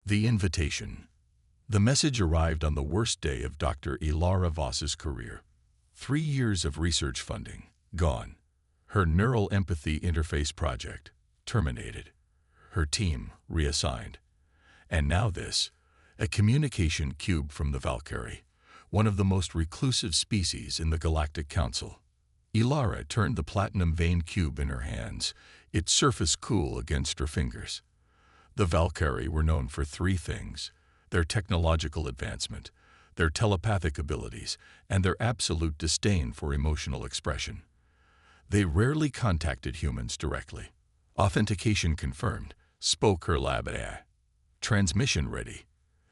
The invitation. The message arrived on the worst day of Dr. Ilara Voss's career. 3 years of research funding, gone. Her neural empathy interface project, terminated. Her team, reassigned. And now this, a communication cube from the Valkyrie, one of the most reclusive species in the Galactic Council. Ilara turned the platinum-veined cube in her hands, its surface cool against her fingers. The Valkyrie were known for 3 things: their technological advancement, their telepathic abilities, and their absolute disdain for emotional expression. They rarely contacted humans directly. Authentication confirmed, spoke her lab AI. Transmission ready.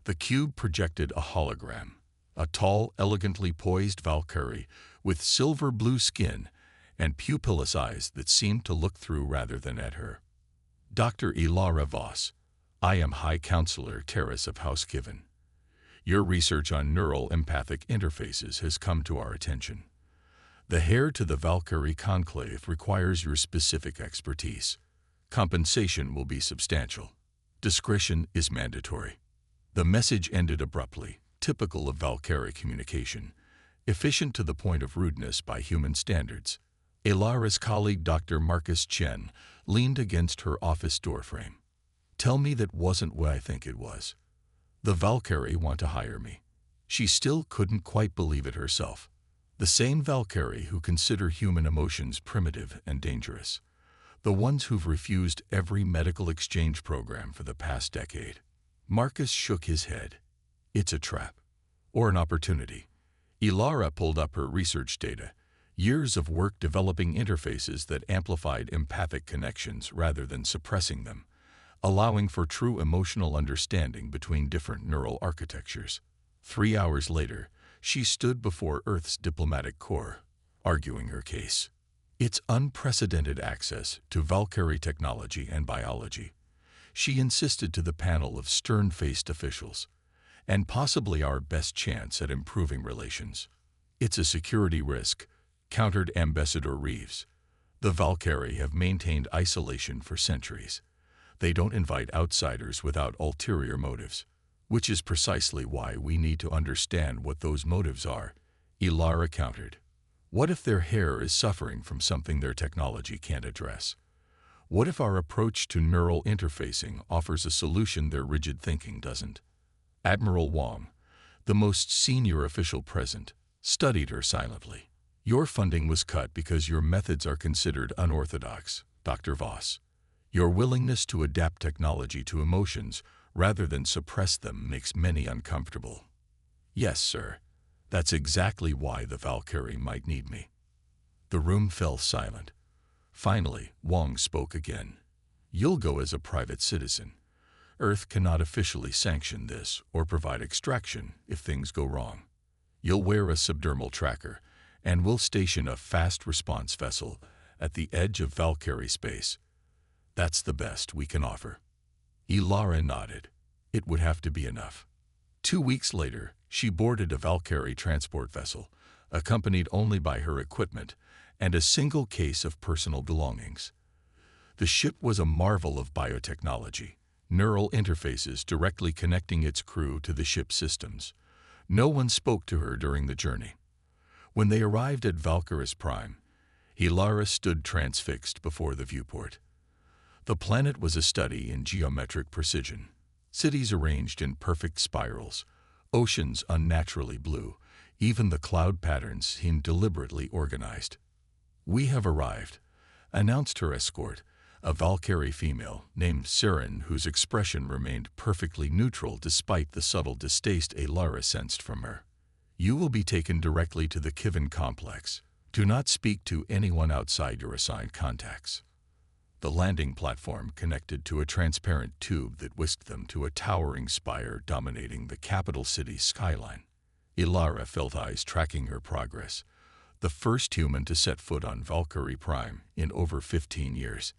The cube projected a hologram, a tall, elegantly poised Valkyrie with silver-blue skin and pupilless eyes that seemed to look through rather than at her. Dr. Ilara Voss, I am High Counselor Terrace of House Kiven. Your research on neural empathic interfaces has come to our attention. The heir to the Valkyrie conclave requires your specific expertise. Compensation will be substantial. Discretion is mandatory. The message ended abruptly, typical of Valkyrie communication, efficient to the point of rudeness by human standards. Ilara's colleague Dr. Marcus Chen leaned against her office doorframe. Tell me that wasn't what I think it was. The Valkyrie want to hire me. She still couldn't quite believe it herself. The same Valkyrie who consider human emotions primitive and dangerous. The ones who've refused every medical exchange program for the past decade. Marcus shook his head. It's a trap. Or an opportunity. Ilara pulled up her research data. Years of work developing interfaces that amplified empathic connections rather than suppressing them, allowing for true emotional understanding between different neural architectures. 3 hours later, she stood before Earth's diplomatic corps, arguing her case. It's unprecedented access to Valkyrie technology and biology. She insisted to the panel of stern-faced officials, and possibly our best chance at improving relations. It's a security risk, countered Ambassador Reeves. The Valkyrie have maintained isolation for centuries. They don't invite outsiders without ulterior motives, which is precisely why we need to understand what those motives are, Ilara countered. What if their hair is suffering from something their technology can't address? What if our approach to neural interfacing offers a solution their rigid thinking doesn't? Admiral Wong, the most senior official present, studied her silently. Your funding was cut because your methods are considered unorthodox, Dr. Voss. Your willingness to adapt technology to emotions rather than suppress them makes many uncomfortable. Yes, sir. That's exactly why the Valkyrie might need me. The room fell silent. Finally, Wong spoke again. You'll go as a private citizen. Earth cannot officially sanction this or provide extraction if things go wrong. You'll wear a subdermal tracker, and we'll station a fast response vessel at the edge of Valkyrie space. That's the best we can offer. Ilara nodded. It would have to be enough. 2 weeks later, she boarded a Valkyrie transport vessel, accompanied only by her equipment and a single case of personal belongings. The ship was a marvel of biotechnology, neural interfaces directly connecting its crew to the ship's systems. No one spoke to her during the journey. When they arrived at Valkyris Prime, Ilara stood transfixed before the viewport. The planet was a study in geometric precision. Cities arranged in perfect spirals, oceans unnaturally blue, even the cloud patterns seemed deliberately organized. We have arrived, announced her escort, a Valkyrie female named Seren whose expression remained perfectly neutral despite the subtle distaste Ilara sensed from her. You will be taken directly to the Kiven complex. Do not speak to anyone outside your assigned contacts. The landing platform connected to a transparent tube that whisked them to a towering spire dominating the capital city's skyline. Ilara felt eyes tracking her progress, the first human to set foot on Valkyrie Prime in over 15 years.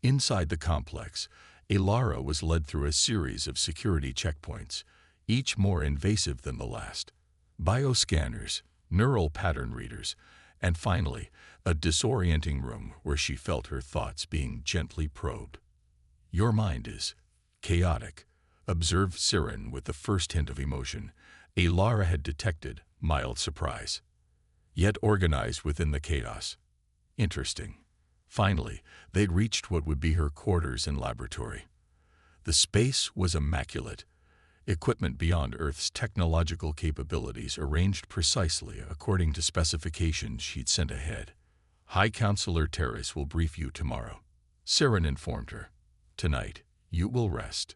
Inside the complex, Ilara was led through a series of security checkpoints, each more invasive than the last. Bioscanners, neural pattern readers, and finally, a disorienting room where she felt her thoughts being gently probed. Your mind is chaotic, observed Siren with the first hint of emotion. Ilara had detected mild surprise, yet organized within the chaos. Interesting. Finally, they'd reached what would be her quarters and laboratory. The space was immaculate, equipment beyond Earth's technological capabilities arranged precisely according to specifications she'd sent ahead. High Counselor Terrace will brief you tomorrow, Siren informed her. Tonight, you will rest.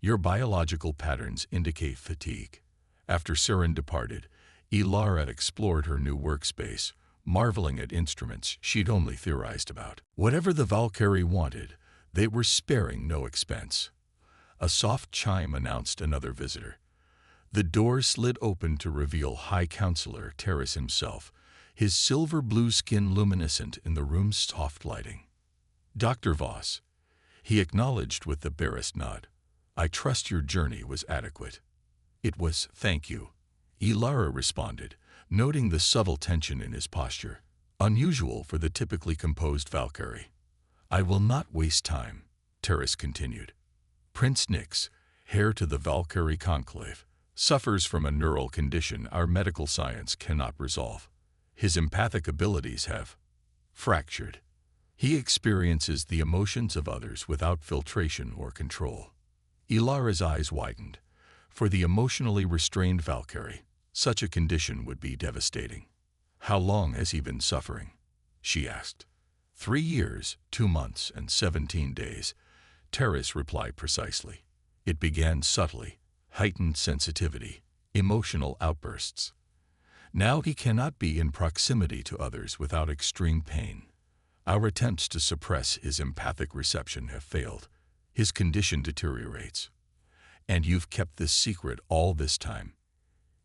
Your biological patterns indicate fatigue. After Siren departed, Ilara explored her new workspace, marveling at instruments she'd only theorized about. Whatever the Valkyrie wanted, they were sparing no expense. A soft chime announced another visitor. The door slid open to reveal High Counselor Terrace himself, his silver-blue skin luminescent in the room's soft lighting. Dr. Voss, he acknowledged with the barest nod. I trust your journey was adequate. It was, thank you, Ilara responded, noting the subtle tension in his posture, unusual for the typically composed Valkyrie. I will not waste time, Terrace continued. Prince Nix, heir to the Valkyrie conclave, suffers from a neural condition our medical science cannot resolve. His empathic abilities have fractured. He experiences the emotions of others without filtration or control. Ilara's eyes widened. For the emotionally restrained Valkyrie, such a condition would be devastating. How long has he been suffering? She asked. 3 years, 2 months, and 17 days, Terrace replied precisely. It began subtly, heightened sensitivity, emotional outbursts. Now he cannot be in proximity to others without extreme pain. Our attempts to suppress his empathic reception have failed. His condition deteriorates. And you've kept this secret all this time?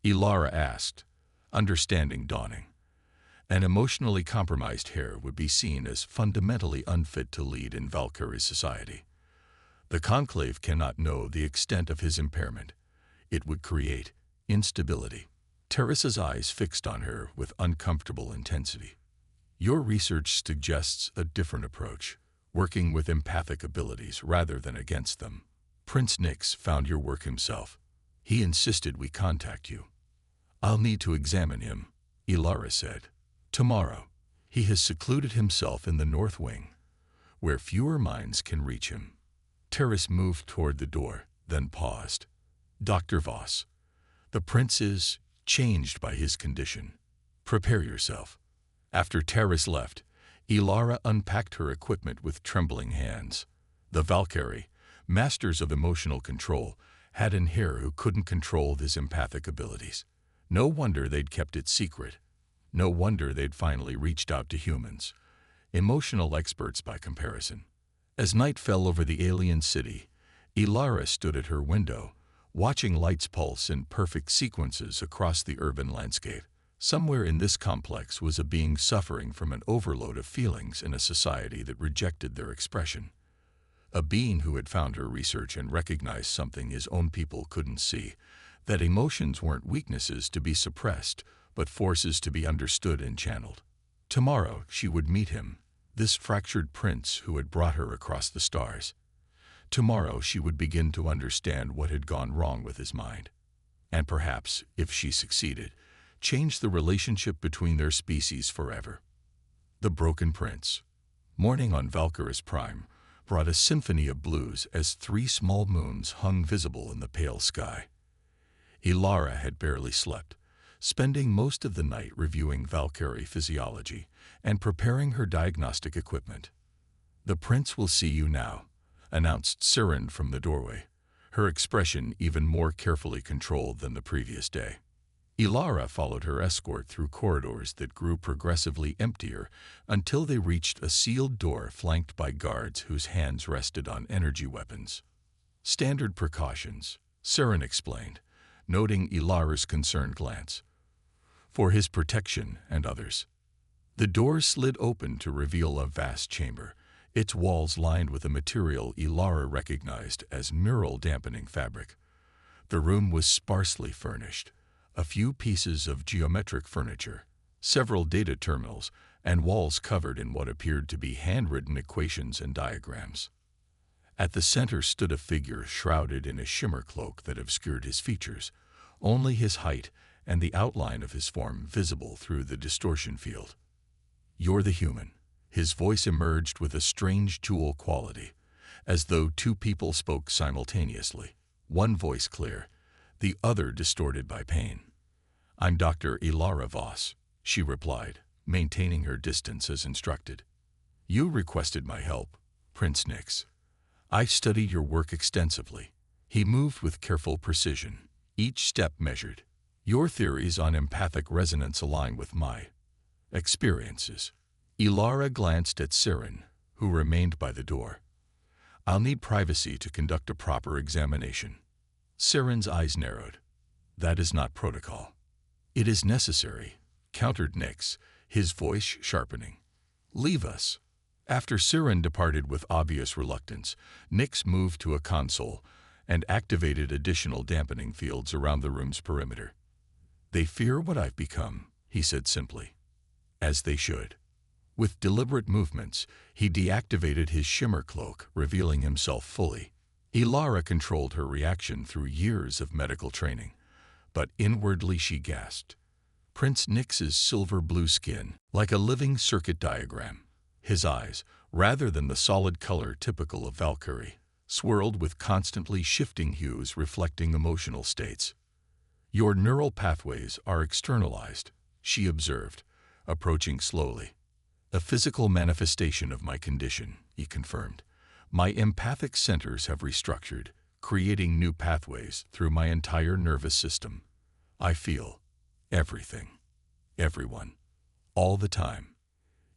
Ilara asked, understanding dawning. An emotionally compromised heir would be seen as fundamentally unfit to lead in Valkyrie society. The Conclave cannot know the extent of his impairment. It would create instability. Terrace's eyes fixed on her with uncomfortable intensity. Your research suggests a different approach, working with empathic abilities rather than against them. Prince Nix found your work himself. He insisted we contact you. I'll need to examine him, Ilara said. Tomorrow, he has secluded himself in the North Wing, where fewer minds can reach him. Terrace moved toward the door, then paused. Dr. Voss, the prince is changed by his condition. Prepare yourself. After Terrace left, Ilara unpacked her equipment with trembling hands. The Valkyrie, masters of emotional control, had an heir who couldn't control his empathic abilities. No wonder they'd kept it secret. No wonder they'd finally reached out to humans, emotional experts by comparison. As night fell over the alien city, Ilara stood at her window, watching lights pulse in perfect sequences across the urban landscape. Somewhere in this complex was a being suffering from an overload of feelings in a society that rejected their expression. A being who had found her research and recognized something his own people couldn't see, that emotions weren't weaknesses to be suppressed, but forces to be understood and channeled. Tomorrow she would meet him, this fractured prince who had brought her across the stars. Tomorrow she would begin to understand what had gone wrong with his mind. And perhaps, if she succeeded, change the relationship between their species forever. The Broken Prince. Morning on Valkyrie's prime brought a symphony of blues as 3 small moons hung visible in the pale sky. Ilara had barely slept, spending most of the night reviewing Valkyrie physiology and preparing her diagnostic equipment. The prince will see you now, announced Siren from the doorway, her expression even more carefully controlled than the previous day. Ilara followed her escort through corridors that grew progressively emptier until they reached a sealed door flanked by guards whose hands rested on energy weapons. Standard precautions, Siren explained, noting Ilara's concerned glance. For his protection and others. The door slid open to reveal a vast chamber, its walls lined with a material Ilara recognized as mural-dampening fabric. The room was sparsely furnished. A few pieces of geometric furniture, several data terminals, and walls covered in what appeared to be handwritten equations and diagrams. At the center stood a figure shrouded in a shimmer cloak that obscured his features, only his height and the outline of his form visible through the distortion field. "You're the human." His voice emerged with a strange dual quality, as though two people spoke simultaneously, one voice clear, the other distorted by pain. "I'm Dr. Ilara Voss," she replied, maintaining her distance as instructed. "You requested my help, Prince Nix. I've studied your work extensively." He moved with careful precision, each step measured. "Your theories on empathic resonance align with my experiences." Ilara glanced at Siren, who remained by the door. "I'll need privacy to conduct a proper examination." Siren's eyes narrowed. "That is not protocol." "It is necessary," countered Nix, his voice sharpening. "Leave us." After Siren departed with obvious reluctance, Nix moved to a console and activated additional dampening fields around the room's perimeter. "They fear what I've become," he said simply. "As they should." With deliberate movements, he deactivated his shimmer cloak, revealing himself fully. Ilara controlled her reaction through years of medical training, but inwardly she gasped. Prince Nix's silver-blue skin, like a living circuit diagram. His eyes, rather than the solid color typical of Valkyrie, swirled with constantly shifting hues reflecting emotional states. "Your neural pathways are externalized," she observed, approaching slowly. "A physical manifestation of my condition," he confirmed. "My empathic centers have restructured, creating new pathways through my entire nervous system. I feel everything, everyone, all the time."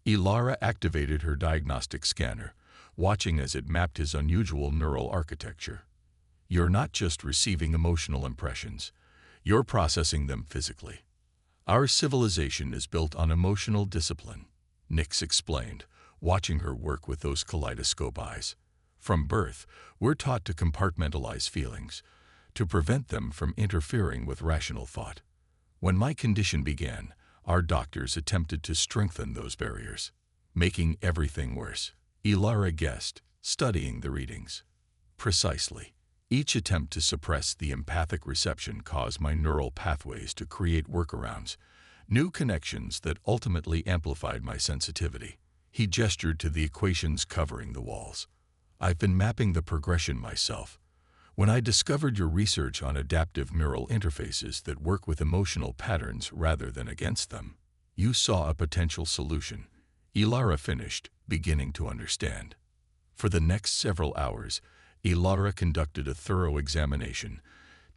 Ilara activated her diagnostic scanner, watching as it mapped his unusual neural architecture. "You're not just receiving emotional impressions, you're processing them physically. Our civilization is built on emotional discipline," Nix explained, watching her work with those kaleidoscope eyes. "From birth, we're taught to compartmentalize feelings, to prevent them from interfering with rational thought. When my condition began, our doctors attempted to strengthen those barriers, making everything worse." Ilara guessed, studying the readings. "Precisely. Each attempt to suppress the empathic reception caused my neural pathways to create workarounds, new connections that ultimately amplified my sensitivity." He gestured to the equations covering the walls. "I've been mapping the progression myself. When I discovered your research on adaptive neural interfaces that work with emotional patterns rather than against them, you saw a potential solution." Ilara finished, beginning to understand. For the next several hours, Ilara conducted a thorough examination,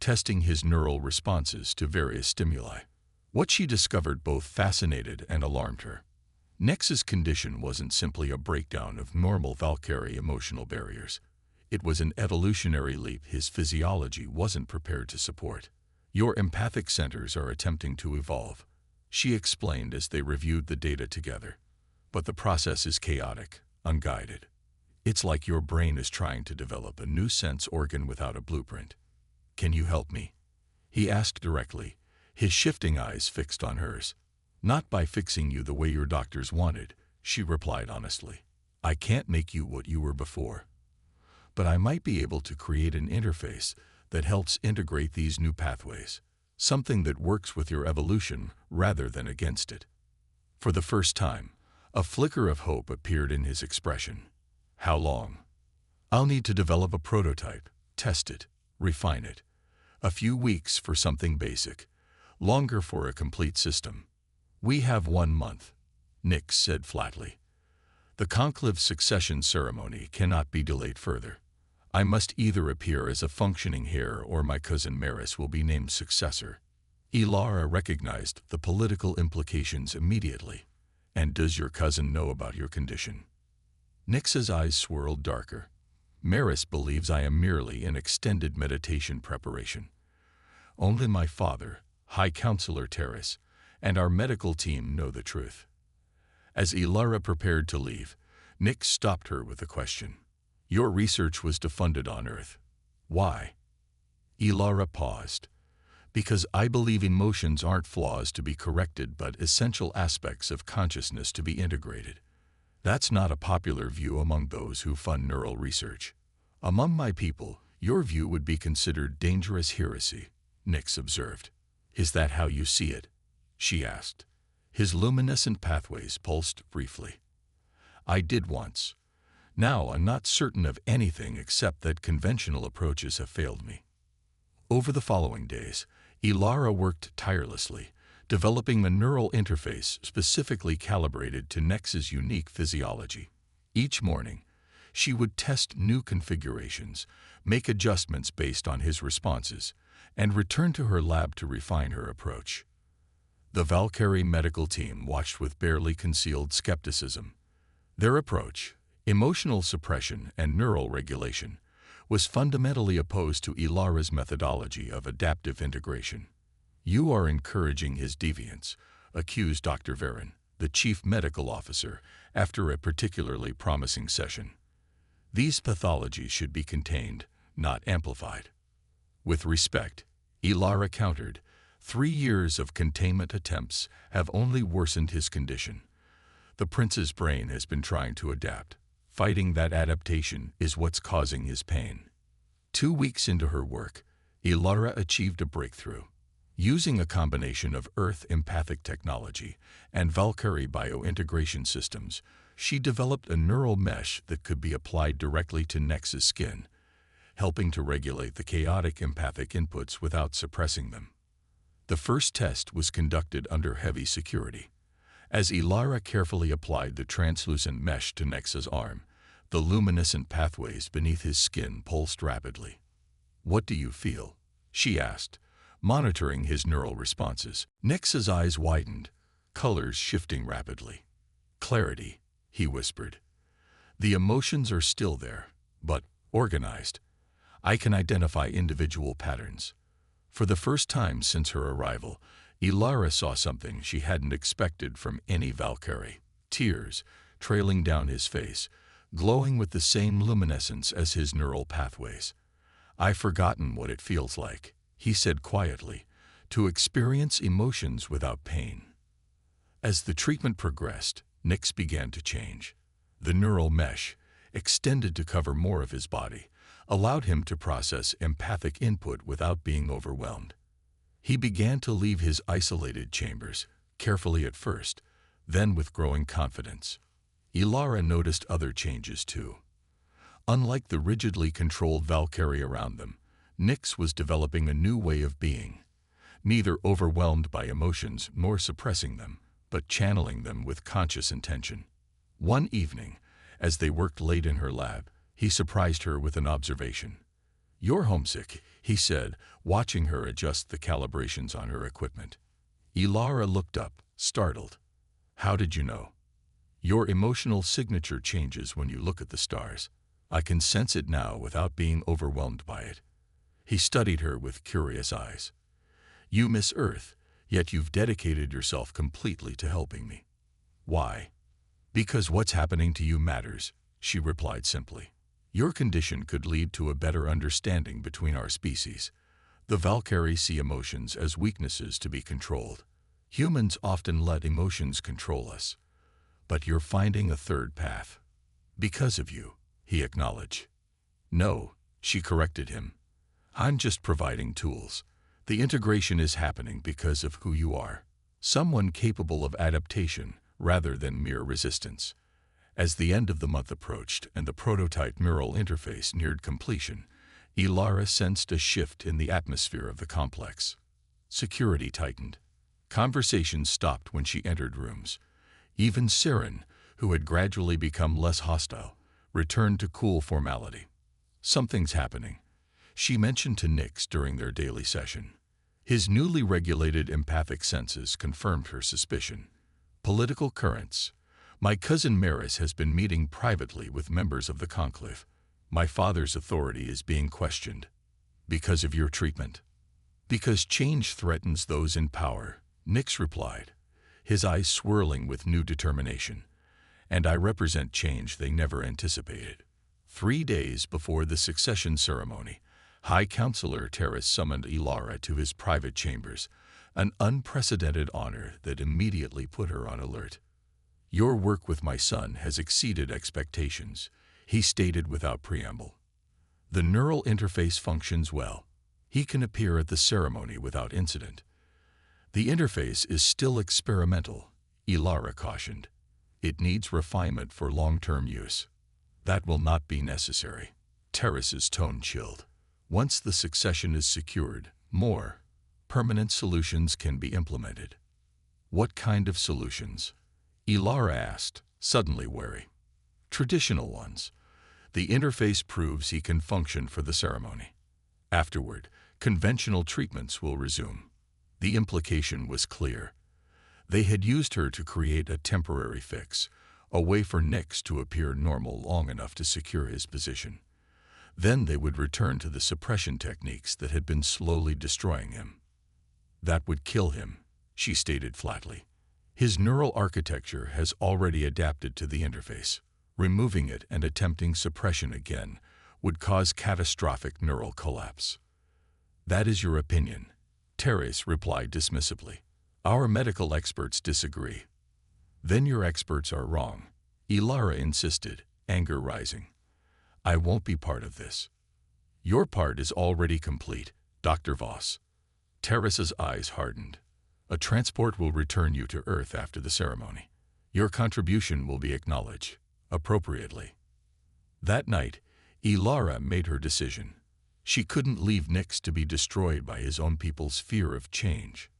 testing his neural responses to various stimuli. What she discovered both fascinated and alarmed her. Nix's condition wasn't simply a breakdown of normal Valkyrie emotional barriers. It was an evolutionary leap his physiology wasn't prepared to support. "Your empathic centers are attempting to evolve," she explained as they reviewed the data together. "But the process is chaotic, unguided. It's like your brain is trying to develop a new sense organ without a blueprint. Can you help me?" he asked directly, his shifting eyes fixed on hers. "Not by fixing you the way your doctors wanted," she replied honestly. "I can't make you what you were before. But I might be able to create an interface that helps integrate these new pathways, something that works with your evolution rather than against it." For the first time, a flicker of hope appeared in his expression. "How long?" "I'll need to develop a prototype, test it, refine it. A few weeks for something basic, longer for a complete system." "We have 1 month," Nix said flatly. "The conclave succession ceremony cannot be delayed further. I must either appear as a functioning heir or my cousin Maris will be named successor." Ilara recognized the political implications immediately. "And does your cousin know about your condition?" Nix's eyes swirled darker. "Maris believes I am merely an extended meditation preparation. Only my father, High Counselor Terrace, and our medical team know the truth." As Ilara prepared to leave, Nix stopped her with a question. "Your research was defunded on Earth. Why?" Ilara paused. "Because I believe emotions aren't flaws to be corrected but essential aspects of consciousness to be integrated. That's not a popular view among those who fund neural research. Among my people, your view would be considered dangerous heresy, Nix observed. Is that how you see it? She asked. His luminescent pathways pulsed briefly. I did once. Now I'm not certain of anything except that conventional approaches have failed me. Over the following days, Ilara worked tirelessly, developing a neural interface specifically calibrated to Nex's unique physiology. Each morning, she would test new configurations, make adjustments based on his responses, and return to her lab to refine her approach. The Valkyrie medical team watched with barely concealed skepticism. Their approach, emotional suppression and neural regulation, was fundamentally opposed to Ilara's methodology of adaptive integration. You are encouraging his deviance, accused Dr. Varon, the chief medical officer, after a particularly promising session. These pathologies should be contained, not amplified. With respect, Ilara countered, 3 years of containment attempts have only worsened his condition. The prince's brain has been trying to adapt. Fighting that adaptation is what's causing his pain. 2 weeks into her work, Ilara achieved a breakthrough. Using a combination of Earth empathic technology and Valkyrie biointegration systems, she developed a neural mesh that could be applied directly to Nex's skin, helping to regulate the chaotic empathic inputs without suppressing them. The first test was conducted under heavy security. As Ilara carefully applied the translucent mesh to Nex's arm, the luminescent pathways beneath his skin pulsed rapidly. "What do you feel?" she asked, monitoring his neural responses. Nex's eyes widened, colors shifting rapidly. "Clarity," he whispered. "The emotions are still there, but organized. I can identify individual patterns." For the first time since her arrival, Ilara saw something she hadn't expected from any Valkyrie. Tears trailing down his face, glowing with the same luminescence as his neural pathways. "I've forgotten what it feels like," he said quietly, "to experience emotions without pain." As the treatment progressed, Nix began to change. The neural mesh, extended to cover more of his body, allowed him to process empathic input without being overwhelmed. He began to leave his isolated chambers, carefully at first, then with growing confidence. Ilara noticed other changes too. Unlike the rigidly controlled Valkyrie around them, Nix was developing a new way of being, neither overwhelmed by emotions nor suppressing them, but channeling them with conscious intention. One evening, as they worked late in her lab, he surprised her with an observation. "You're homesick," he said, watching her adjust the calibrations on her equipment. Ilara looked up, startled. "How did you know?" "Your emotional signature changes when you look at the stars. I can sense it now without being overwhelmed by it." He studied her with curious eyes. "You miss Earth, yet you've dedicated yourself completely to helping me." "Why?" "Because what's happening to you matters," she replied simply. "Your condition could lead to a better understanding between our species. The Valkyrie see emotions as weaknesses to be controlled. Humans often let emotions control us. But you're finding a third path. Because of you," he acknowledged. "No," she corrected him. "I'm just providing tools. The integration is happening because of who you are. Someone capable of adaptation rather than mere resistance." As the end of the month approached and the prototype neural interface neared completion, Ilara sensed a shift in the atmosphere of the complex. Security tightened. Conversations stopped when she entered rooms. Even Siren, who had gradually become less hostile, returned to cool formality. "Something's happening," she mentioned to Nix during their daily session. His newly regulated empathic senses confirmed her suspicion. "Political currents. My cousin Maris has been meeting privately with members of the conclave. My father's authority is being questioned." "Because of your treatment?" "Because change threatens those in power," Nix replied, his eyes swirling with new determination. "And I represent change they never anticipated." 3 days before the succession ceremony, High Counselor Terrace summoned Ilara to his private chambers, an unprecedented honor that immediately put her on alert. "Your work with my son has exceeded expectations," he stated without preamble. The neural interface functions well. He can appear at the ceremony without incident. The interface is still experimental, Ilara cautioned. It needs refinement for long-term use. That will not be necessary. Terrace's tone chilled. Once the succession is secured, more permanent solutions can be implemented. What kind of solutions? Ilara asked, suddenly wary. Traditional ones. The interface proves he can function for the ceremony. Afterward, conventional treatments will resume. The implication was clear. They had used her to create a temporary fix, a way for Nix to appear normal long enough to secure his position. Then they would return to the suppression techniques that had been slowly destroying him. That would kill him, she stated flatly. His neural architecture has already adapted to the interface. Removing it and attempting suppression again would cause catastrophic neural collapse. That is your opinion, Terrace replied dismissively. Our medical experts disagree. Then your experts are wrong, Ilara insisted, anger rising. I won't be part of this. Your part is already complete, Dr. Voss. Terrace's eyes hardened. A transport will return you to Earth after the ceremony. Your contribution will be acknowledged, appropriately. That night, Ilara made her decision. She couldn't leave Nix to be destroyed by his own people's fear of change.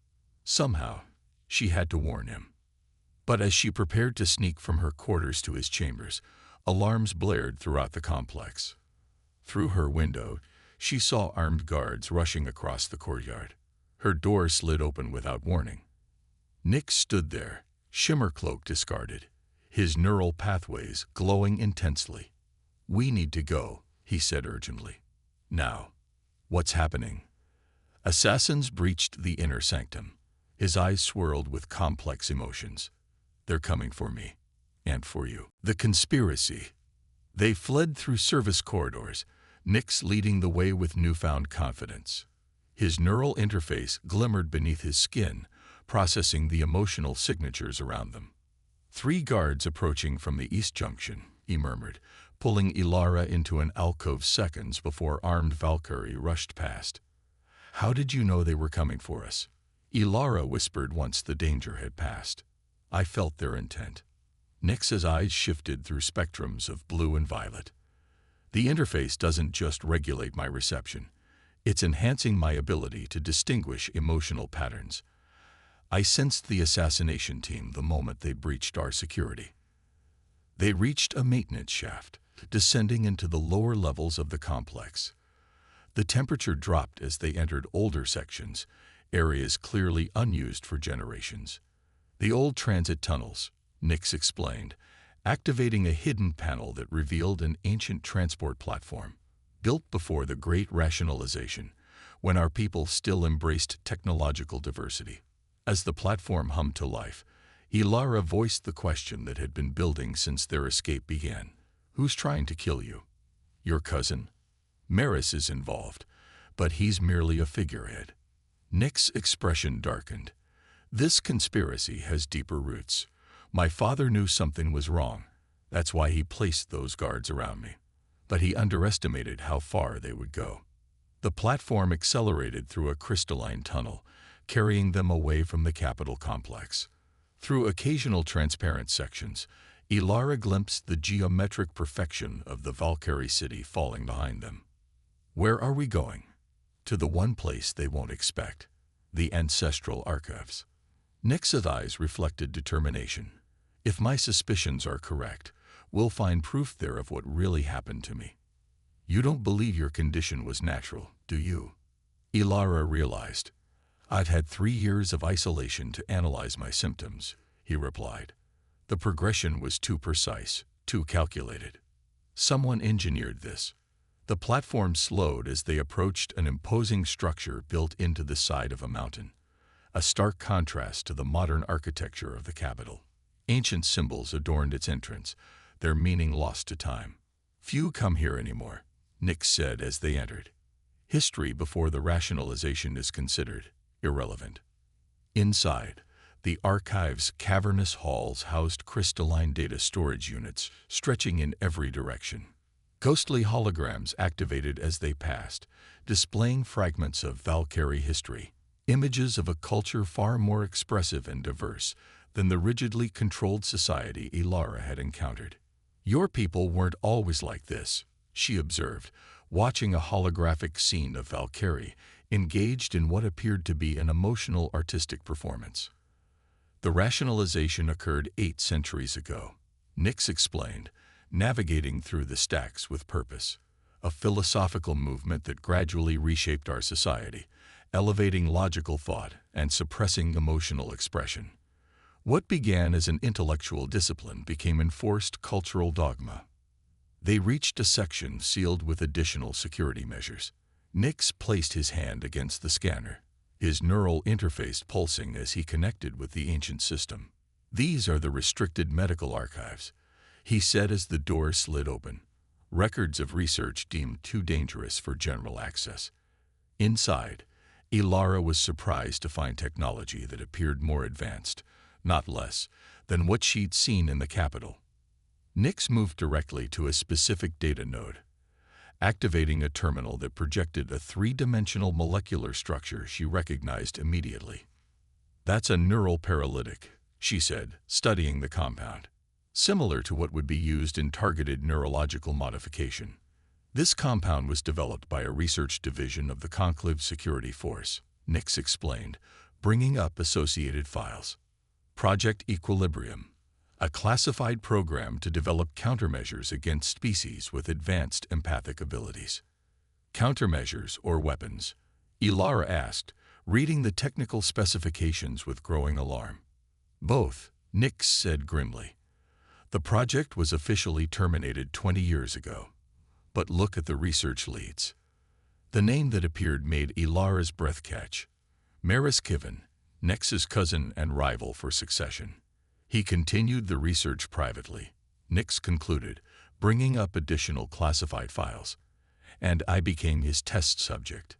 Somehow, she had to warn him. But as she prepared to sneak from her quarters to his chambers, alarms blared throughout the complex. Through her window, she saw armed guards rushing across the courtyard. Her door slid open without warning. Nix stood there, shimmer cloak discarded, his neural pathways glowing intensely. We need to go, he said urgently. Now. What's happening? Assassins breached the inner sanctum. His eyes swirled with complex emotions. They're coming for me. And for you. The conspiracy. They fled through service corridors, Nix leading the way with newfound confidence. His neural interface glimmered beneath his skin, processing the emotional signatures around them. 3 guards approaching from the East Junction, he murmured, pulling Ilara into an alcove seconds before armed Valkyrie rushed past. How did you know they were coming for us? Ilara whispered once the danger had passed. I felt their intent. Nix's eyes shifted through spectrums of blue and violet. The interface doesn't just regulate my reception. It's enhancing my ability to distinguish emotional patterns. I sensed the assassination team the moment they breached our security. They reached a maintenance shaft, descending into the lower levels of the complex. The temperature dropped as they entered older sections, areas clearly unused for generations. The old transit tunnels, Nix explained, activating a hidden panel that revealed an ancient transport platform, built before the Great Rationalization, when our people still embraced technological diversity. As the platform hummed to life, Ilara voiced the question that had been building since their escape began. Who's trying to kill you? Your cousin? Maris is involved, but he's merely a figurehead. Nix's expression darkened. This conspiracy has deeper roots. My father knew something was wrong. That's why he placed those guards around me. But he underestimated how far they would go. The platform accelerated through a crystalline tunnel, carrying them away from the Capitol complex. Through occasional transparent sections, Ilara glimpsed the geometric perfection of the Valkyrie city falling behind them. Where are we going? To the one place they won't expect, the ancestral archives. Nix's eyes reflected determination. If my suspicions are correct, we'll find proof there of what really happened to me. You don't believe your condition was natural, do you? Ilara realized. I've had 3 years of isolation to analyze my symptoms, he replied. The progression was too precise, too calculated. Someone engineered this. The platform slowed as they approached an imposing structure built into the side of a mountain, a stark contrast to the modern architecture of the Capitol. Ancient symbols adorned its entrance, their meaning lost to time. Few come here anymore, Nix said as they entered. History before the rationalization is considered irrelevant. Inside, the archive's cavernous halls housed crystalline data storage units stretching in every direction. Ghostly holograms activated as they passed, displaying fragments of Valkyrie history, images of a culture far more expressive and diverse than the rigidly controlled society Ilara had encountered. "Your people weren't always like this," she observed, watching a holographic scene of Valkyrie engaged in what appeared to be an emotional artistic performance. "The rationalization occurred 8 centuries ago," Nix explained, navigating through the stacks with purpose, a philosophical movement that gradually reshaped our society, elevating logical thought and suppressing emotional expression. What began as an intellectual discipline became enforced cultural dogma. They reached a section sealed with additional security measures. Nix placed his hand against the scanner, his neural interface pulsing as he connected with the ancient system. "These are the restricted medical archives," he said as the door slid open, records of research deemed too dangerous for general access. Inside, Ilara was surprised to find technology that appeared more advanced, not less, than what she'd seen in the capital. Nix moved directly to a specific data node, activating a terminal that projected a 3-dimensional molecular structure she recognized immediately. "That's a neural paralytic," she said, studying the compound. "Similar to what would be used in targeted neurological modification. This compound was developed by a research division of the Conclave Security Force," Nix explained, bringing up associated files. "Project Equilibrium, a classified program to develop countermeasures against species with advanced empathic abilities." "Countermeasures or weapons?" Ilara asked, reading the technical specifications with growing alarm. "Both," Nix said grimly. "The project was officially terminated 20 years ago. But look at the research leads." The name that appeared made Ilara's breath catch. Maris Kiven, Nix's cousin and rival for succession. "He continued the research privately," Nix concluded, bringing up additional classified files. "And I became his test subject."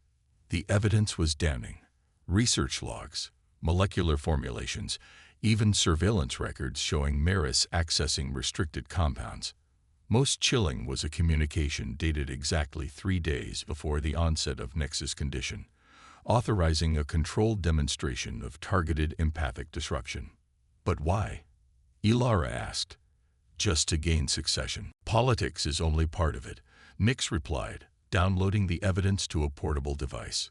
The evidence was damning. Research logs, molecular formulations, even surveillance records showing Maris accessing restricted compounds. Most chilling was a communication dated exactly 3 days before the onset of Nix's condition, authorizing a controlled demonstration of targeted empathic disruption. "But why?" Ilara asked. "Just to gain succession. Politics is only part of it," Nix replied, downloading the evidence to a portable device.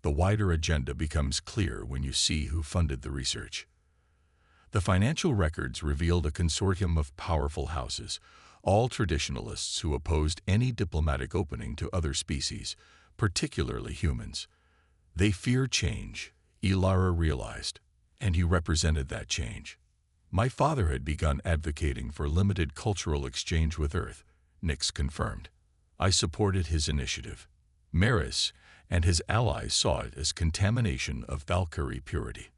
"The wider agenda becomes clear when you see who funded the research." The financial records revealed a consortium of powerful houses, all traditionalists who opposed any diplomatic opening to other species, particularly humans. They fear change, Ilara realized, and he represented that change. "My father had begun advocating for limited cultural exchange with Earth," Nix confirmed. "I supported his initiative. Maris and his allies saw it as contamination of Valkyrie purity."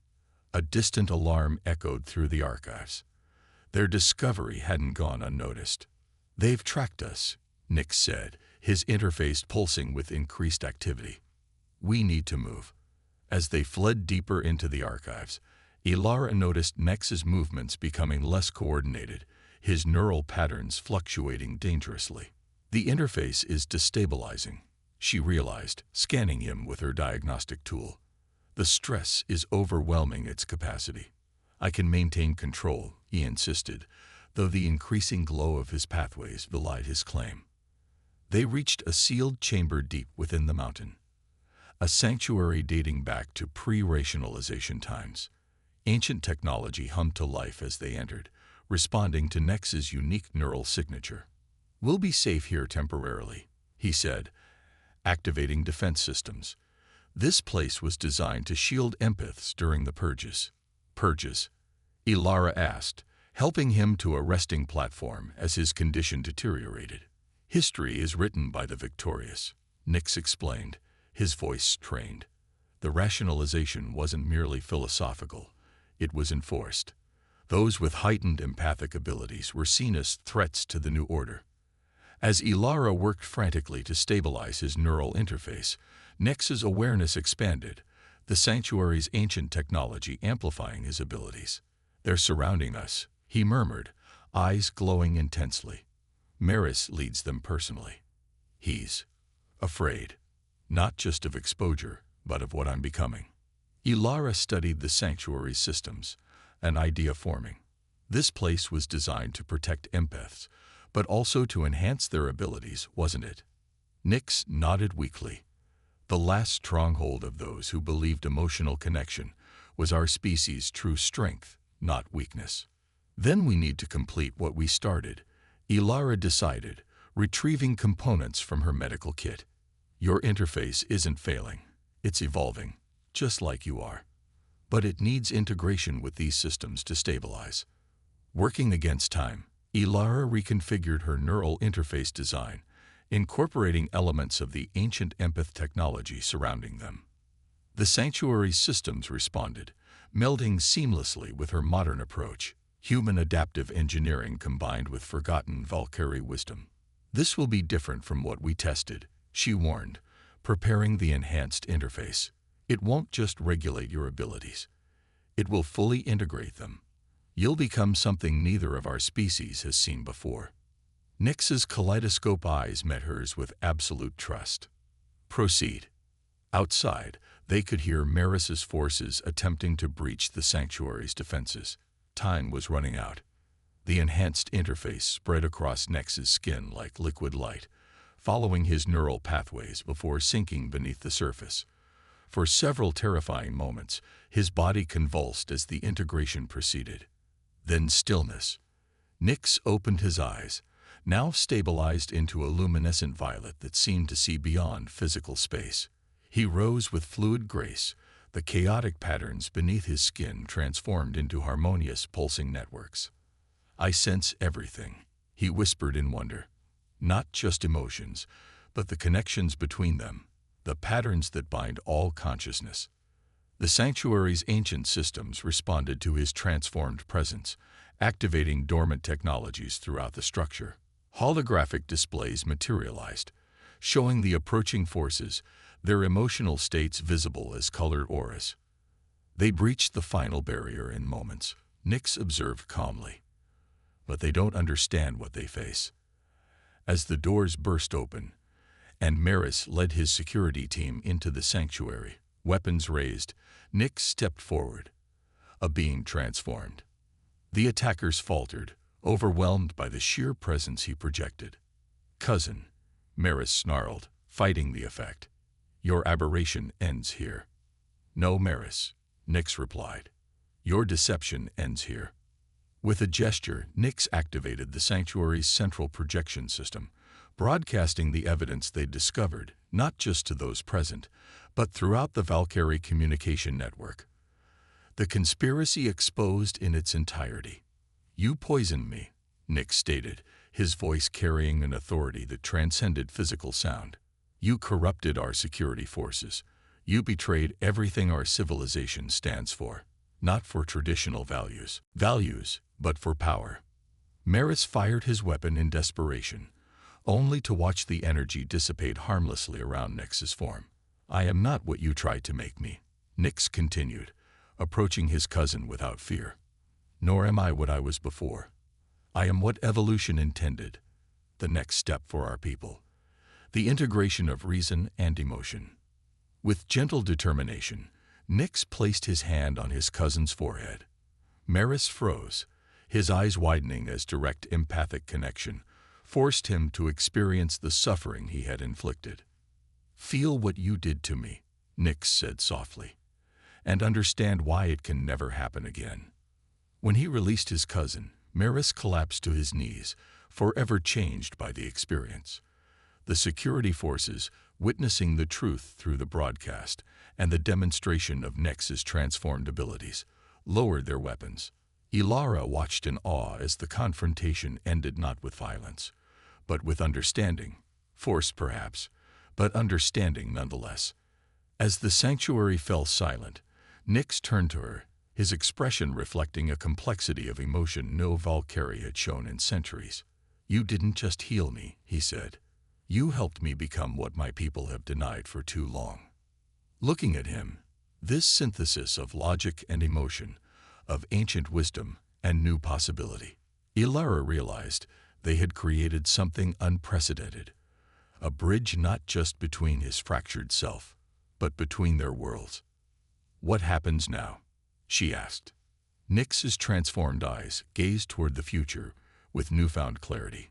A distant alarm echoed through the archives. Their discovery hadn't gone unnoticed. "They've tracked us," Nix said, his interface pulsing with increased activity. "We need to move." As they fled deeper into the archives, Ilara noticed Nix's movements becoming less coordinated, his neural patterns fluctuating dangerously. "The interface is destabilizing," she realized, scanning him with her diagnostic tool. "The stress is overwhelming its capacity." "I can maintain control," he insisted, though the increasing glow of his pathways belied his claim. They reached a sealed chamber deep within the mountain, a sanctuary dating back to pre-rationalization times. Ancient technology hummed to life as they entered, responding to Nix's unique neural signature. "We'll be safe here temporarily," he said, activating defense systems. This place was designed to shield empaths during the purges. "Purges?" Ilara asked, helping him to a resting platform as his condition deteriorated. "History is written by the victorious," Nix explained, his voice strained. "The rationalization wasn't merely philosophical, it was enforced. Those with heightened empathic abilities were seen as threats to the new order." As Ilara worked frantically to stabilize his neural interface, Nix's awareness expanded, the sanctuary's ancient technology amplifying his abilities. "They're surrounding us," he murmured, eyes glowing intensely. Maris leads them personally. He's afraid, not just of exposure, but of what I'm becoming. Ilara studied the sanctuary's systems, an idea forming. This place was designed to protect empaths, but also to enhance their abilities, wasn't it? Nyx nodded weakly. The last stronghold of those who believed emotional connection was our species' true strength, not weakness. Then we need to complete what we started, Ilara decided, retrieving components from her medical kit. Your interface isn't failing, it's evolving, just like you are. But it needs integration with these systems to stabilize. Working against time, Ilara reconfigured her neural interface design, incorporating elements of the ancient empath technology surrounding them. The sanctuary's systems responded, melding seamlessly with her modern approach, human adaptive engineering combined with forgotten Valkyrie wisdom. This will be different from what we tested, she warned, preparing the enhanced interface. It won't just regulate your abilities. It will fully integrate them. You'll become something neither of our species has seen before. Nyx's kaleidoscope eyes met hers with absolute trust. Proceed. Outside, they could hear Maris's forces attempting to breach the sanctuary's defenses. Time was running out. The enhanced interface spread across Nyx's skin like liquid light, following his neural pathways before sinking beneath the surface. For several terrifying moments, his body convulsed as the integration proceeded. Then stillness. Nyx opened his eyes, now stabilized into a luminescent violet that seemed to see beyond physical space. He rose with fluid grace, the chaotic patterns beneath his skin transformed into harmonious pulsing networks. I sense everything, he whispered in wonder. Not just emotions, but the connections between them, the patterns that bind all consciousness. The sanctuary's ancient systems responded to his transformed presence, activating dormant technologies throughout the structure. Holographic displays materialized, showing the approaching forces, their emotional states visible as colored auras. They breached the final barrier in moments, Nyx observed calmly. But they don't understand what they face. As the doors burst open, and Maris led his security team into the sanctuary, weapons raised, Nyx stepped forward, a being transformed. The attackers faltered, overwhelmed by the sheer presence he projected. Cousin, Maris snarled, fighting the effect. Your aberration ends here. No, Maris, Nyx replied. Your deception ends here. With a gesture, Nyx activated the sanctuary's central projection system, broadcasting the evidence they'd discovered, not just to those present, but throughout the Valkyrie communication network. The conspiracy exposed in its entirety. You poisoned me, Nyx stated, his voice carrying an authority that transcended physical sound. You corrupted our security forces. You betrayed everything our civilization stands for, not for traditional values, but for power. Maris fired his weapon in desperation, only to watch the energy dissipate harmlessly around Nyx's form. I am not what you tried to make me, Nyx continued, approaching his cousin without fear. Nor am I what I was before. I am what evolution intended, the next step for our people, the integration of reason and emotion. With gentle determination, Nyx placed his hand on his cousin's forehead. Maris froze, his eyes widening as direct empathic connection forced him to experience the suffering he had inflicted. Feel what you did to me, Nyx said softly, and understand why it can never happen again. When he released his cousin, Maris collapsed to his knees, forever changed by the experience. The security forces, witnessing the truth through the broadcast and the demonstration of Nyx's transformed abilities, lowered their weapons. Ilara watched in awe as the confrontation ended not with violence, but with understanding. Force perhaps, but understanding nonetheless. As the sanctuary fell silent, Nyx turned to her, his expression reflecting a complexity of emotion no Valkyrie had shown in centuries. You didn't just heal me, he said. You helped me become what my people have denied for too long. Looking at him, this synthesis of logic and emotion, of ancient wisdom and new possibility, Ilara realized They had created something unprecedented, a bridge not just between his fractured self, but between their worlds. "What happens now?" she asked. Nix's transformed eyes gazed toward the future with newfound clarity.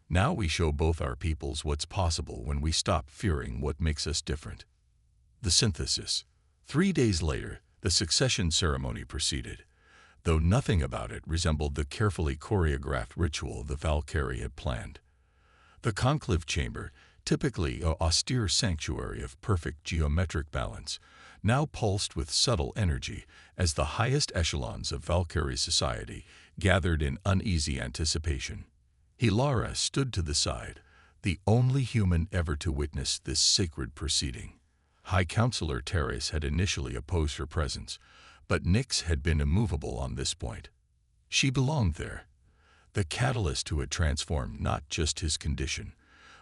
"Now we show both our peoples what's possible when we stop fearing what makes us different." The synthesis. 3 days later, the succession ceremony proceeded, though nothing about it resembled the carefully choreographed ritual the Valkyrie had planned. The conclave chamber, typically an austere sanctuary of perfect geometric balance, now pulsed with subtle energy as the highest echelons of Valkyrie society gathered in uneasy anticipation. Hilara stood to the side, the only human ever to witness this sacred proceeding. High Counselor Terrace had initially opposed her presence, but Nix had been immovable on this point. She belonged there, the catalyst who had transformed not just his condition,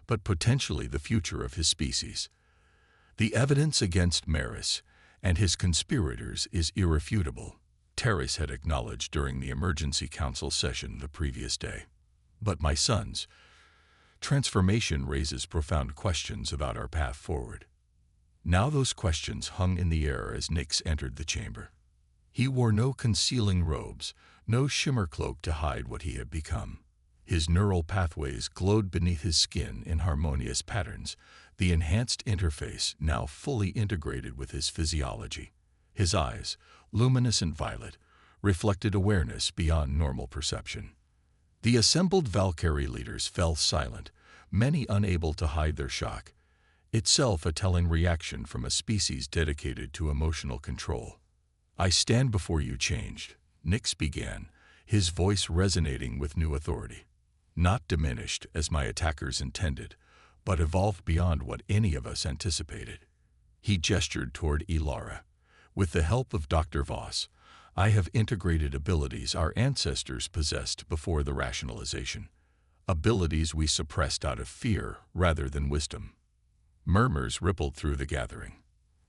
but potentially the future of his species. "The evidence against Maris and his conspirators is irrefutable," Terrace had acknowledged during the emergency council session the previous day. "But my sons, transformation raises profound questions about our path forward." Now those questions hung in the air as Nix entered the chamber. He wore no concealing robes, no shimmer cloak to hide what he had become. His neural pathways glowed beneath his skin in harmonious patterns, the enhanced interface now fully integrated with his physiology. His eyes, luminescent violet, reflected awareness beyond normal perception. The assembled Valkyrie leaders fell silent, many unable to hide their shock, itself a telling reaction from a species dedicated to emotional control. "I stand before you changed," Nix began, his voice resonating with new authority. "Not diminished, as my attackers intended, but evolved beyond what any of us anticipated." He gestured toward Ilara. "With the help of Dr. Voss, I have integrated abilities our ancestors possessed before the rationalization. Abilities we suppressed out of fear rather than wisdom." Murmurs rippled through the gathering.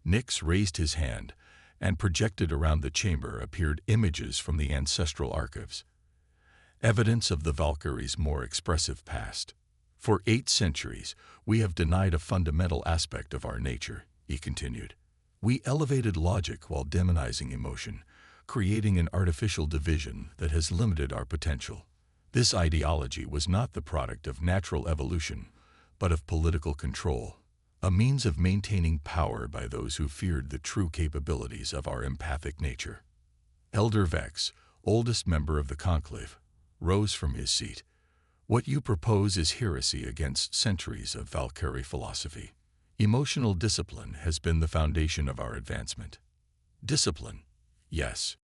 Nix raised his hand, and projected around the chamber appeared images from the ancestral archives. Evidence of the Valkyrie's more expressive past. "For 8 centuries, we have denied a fundamental aspect of our nature," he continued. "We elevated logic while demonizing emotion, creating an artificial division that has limited our potential. This ideology was not the product of natural evolution, but of political control, a means of maintaining power by those who feared the true capabilities of our empathic nature." Elder Vex, oldest member of the conclave, rose from his seat. "What you propose is heresy against centuries of Valkyrie philosophy. Emotional discipline has been the foundation of our advancement." "Discipline? Yes,